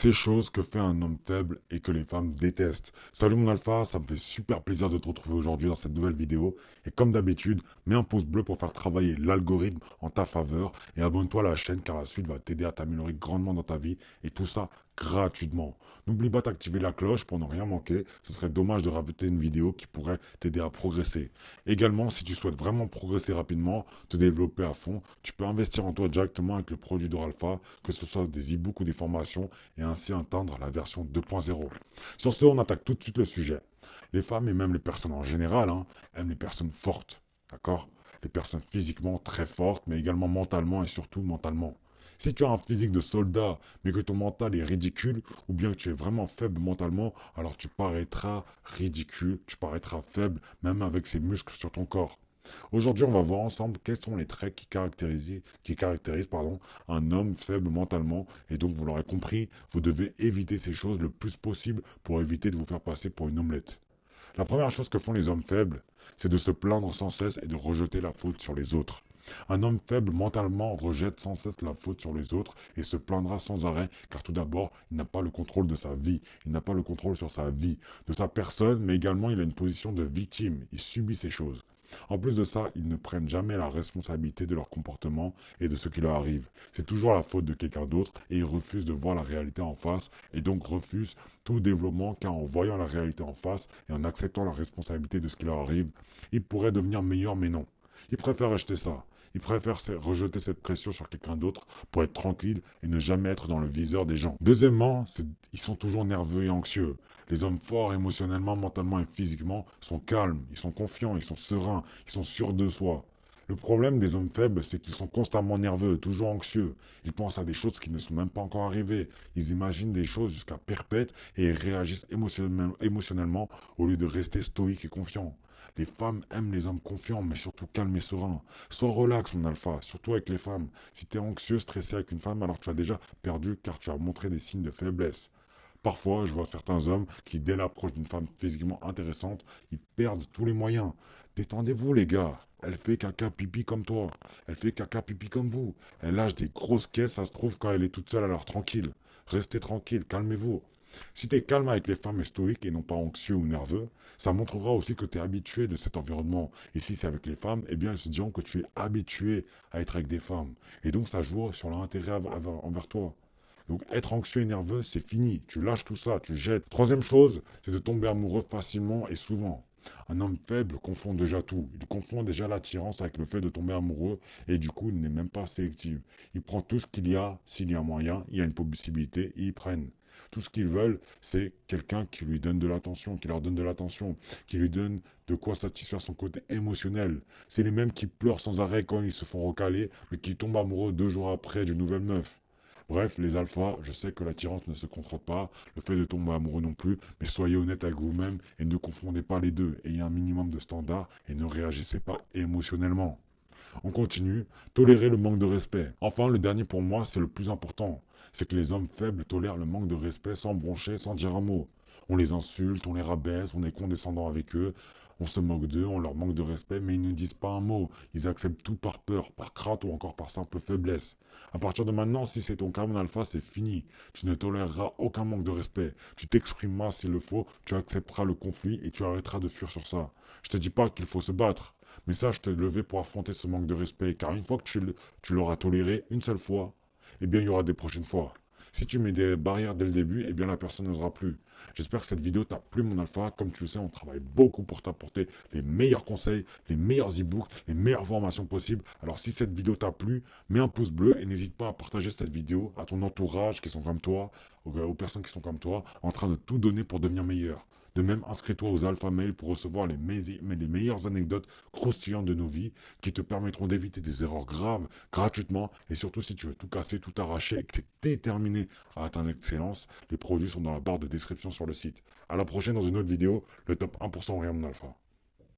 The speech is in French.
Ces choses que fait un homme faible et que les femmes détestent. Salut mon alpha, ça me fait super plaisir de te retrouver aujourd'hui dans cette nouvelle vidéo. Et comme d'habitude, mets un pouce bleu pour faire travailler l'algorithme en ta faveur et abonne-toi à la chaîne car la suite va t'aider à t'améliorer grandement dans ta vie et tout ça gratuitement. N'oublie pas d'activer la cloche pour ne rien manquer, ce serait dommage de rater une vidéo qui pourrait t'aider à progresser. Également, si tu souhaites vraiment progresser rapidement, te développer à fond, tu peux investir en toi directement avec le produit d'Oralpha, que ce soit des e-books ou des formations, et ainsi atteindre la version 2.0. Sur ce, on attaque tout de suite le sujet. Les femmes et même les personnes en général aiment les personnes fortes, d'accord? Les personnes physiquement très fortes, mais également mentalement et surtout mentalement. Si tu as un physique de soldat, mais que ton mental est ridicule, ou bien que tu es vraiment faible mentalement, alors tu paraîtras ridicule, tu paraîtras faible, même avec ces muscles sur ton corps. Aujourd'hui, on va voir ensemble quels sont les traits qui caractérisent un homme faible mentalement. Et donc, vous l'aurez compris, vous devez éviter ces choses le plus possible pour éviter de vous faire passer pour une omelette. La première chose que font les hommes faibles, c'est de se plaindre sans cesse et de rejeter la faute sur les autres. Un homme faible mentalement rejette sans cesse la faute sur les autres et se plaindra sans arrêt, car tout d'abord, il n'a pas le contrôle de sa vie, il n'a pas le contrôle sur sa vie, de sa personne, mais également il a une position de victime, il subit ces choses. En plus de ça, ils ne prennent jamais la responsabilité de leur comportement et de ce qui leur arrive. C'est toujours la faute de quelqu'un d'autre et ils refusent de voir la réalité en face et donc refusent tout développement car en voyant la réalité en face et en acceptant la responsabilité de ce qui leur arrive, ils pourraient devenir meilleurs mais non. Ils préfèrent acheter ça. Ils préfèrent rejeter cette pression sur quelqu'un d'autre pour être tranquille et ne jamais être dans le viseur des gens. Deuxièmement, ils sont toujours nerveux et anxieux. Les hommes forts émotionnellement, mentalement et physiquement sont calmes, ils sont confiants, ils sont sereins, ils sont sûrs de soi. Le problème des hommes faibles, c'est qu'ils sont constamment nerveux, toujours anxieux. Ils pensent à des choses qui ne sont même pas encore arrivées. Ils imaginent des choses jusqu'à perpète et ils réagissent émotionnellement au lieu de rester stoïques et confiants. Les femmes aiment les hommes confiants, mais surtout calmes et sereins. Sois relax, mon alpha, surtout avec les femmes. Si tu es anxieux, stressé avec une femme, alors tu as déjà perdu car tu as montré des signes de faiblesse. Parfois, je vois certains hommes qui, dès l'approche d'une femme physiquement intéressante, ils perdent tous les moyens. Détendez-vous, les gars. Elle fait caca pipi comme toi. Elle fait caca pipi comme vous. Elle lâche des grosses caisses, ça se trouve, quand elle est toute seule, alors tranquille. Restez tranquille, calmez-vous. Si tu es calme avec les femmes et stoïque et non pas anxieux ou nerveux, ça montrera aussi que tu es habitué de cet environnement. Et si c'est avec les femmes, eh bien, ils se diront que tu es habitué à être avec des femmes. Et donc, ça joue sur leur intérêt envers toi. Donc être anxieux et nerveux, c'est fini. Tu lâches tout ça, tu jettes. Troisième chose, c'est de tomber amoureux facilement et souvent. Un homme faible confond déjà tout. Il confond déjà l'attirance avec le fait de tomber amoureux et du coup, il n'est même pas sélectif. Il prend tout ce qu'il y a, s'il y a moyen, il y a une possibilité, et ils prennent. Tout ce qu'ils veulent, c'est quelqu'un qui lui donne de l'attention, qui leur donne de l'attention, qui lui donne de quoi satisfaire son côté émotionnel. C'est les mêmes qui pleurent sans arrêt quand ils se font recaler, mais qui tombent amoureux 2 jours après d'une nouvelle meuf. Bref, les alphas, je sais que l'attirance ne se contrôle pas, le fait de tomber amoureux non plus, mais soyez honnête avec vous-même et ne confondez pas les deux. Ayez un minimum de standards et ne réagissez pas émotionnellement. On continue, tolérer le manque de respect. Enfin, le dernier pour moi, c'est le plus important. C'est que les hommes faibles tolèrent le manque de respect sans broncher, sans dire un mot. On les insulte, on les rabaisse, on est condescendant avec eux, on se moque d'eux, on leur manque de respect, mais ils ne disent pas un mot. Ils acceptent tout par peur, par crainte ou encore par simple faiblesse. À partir de maintenant, si c'est ton cas, mon alpha, c'est fini. Tu ne toléreras aucun manque de respect. Tu t'exprimeras s'il le faut, tu accepteras le conflit et tu arrêteras de fuir sur ça. Je te dis pas qu'il faut se battre, mais sache te lever pour affronter ce manque de respect, car une fois que tu l'auras toléré une seule fois, eh bien il y aura des prochaines fois. Si tu mets des barrières dès le début, eh bien la personne n'osera plus. J'espère que cette vidéo t'a plu, mon alpha. Comme tu le sais, on travaille beaucoup pour t'apporter les meilleurs conseils, les meilleurs e-books, les meilleures formations possibles. Alors si cette vidéo t'a plu, mets un pouce bleu et n'hésite pas à partager cette vidéo à ton entourage qui sont comme toi, aux personnes qui sont comme toi, en train de tout donner pour devenir meilleur. De même, inscris-toi aux Alpha Mail pour recevoir les meilleures anecdotes croustillantes de nos vies qui te permettront d'éviter des erreurs graves gratuitement. Et surtout, si tu veux tout casser, tout arracher et que tu es déterminé à atteindre l'excellence, les produits sont dans la barre de description sur le site. À la prochaine dans une autre vidéo, le top 1% rien mon alpha.